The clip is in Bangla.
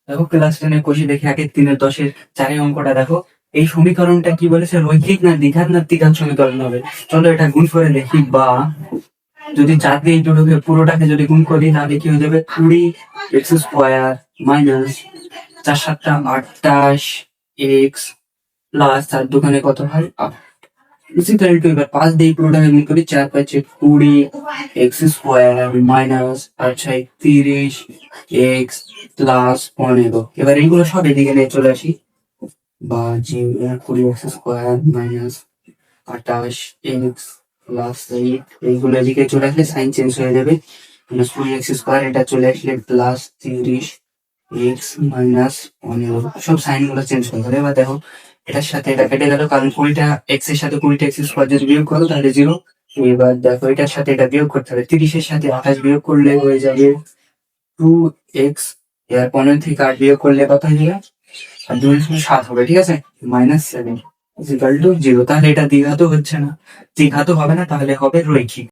দেখো ক্লাস 10 কোষে দেখে 1-3-10 চারের অঙ্কটা দেখো। এই সমীকরণটা কি বলেছে, রৈখিক না দ্বিঘাত না ত্রিঘাত সমীকরণ হবে। চলো এটা গুণ করে দেখি। বা যদি 4 দিয়ে এই দুটোকে পুরোটাকে যদি গুণ করি তাহলে কি হয়ে যাবে, 20x² মাইনাস 4×7=28 এক্স প্লাস 4×2 কত হয় 8। ইজিক্যাল টু, এবার 5 দিয়ে পুরোটাকে গুণ করি, 4×5=20x² মাইনাস 30x প্লাস 15। এবার এইগুলো সব এদিকে নিয়ে চলে আসি। বা 20x² মাইনাস 28x প্লাস 8, এইগুলো এদিকে চলে আসলে সাইন চেঞ্জ হয়ে যাবে। মাইনাস 20x², এটা চলে আসলে প্লাস 30x মাইনাস 15, সব সাইন গুলো চেঞ্জ হয়ে যাবে। এবার দেখো এটার সাথে এটা কেটে গেল, কারণ 20টা এক্স এর সাথে 20টা x² যদি বিয়োগ করো তাহলে 0। এবার দেখো এটার সাথে এটা বিয়োগ করতে হবে, 30-এর সাথে 28 বিয়োগ করলে হয়ে যাবে 2x। এবার 15 থেকে 8 বিয়োগ করলে কত হয়ে যাবে, আর 2 7 হবে, ঠিক আছে। -7 ইকুয়াল টু 0। তাহলে এটা দ্বিঘাতও হচ্ছে না, দ্বিঘাতও হবে না, তাহলে হবে রৈখিক।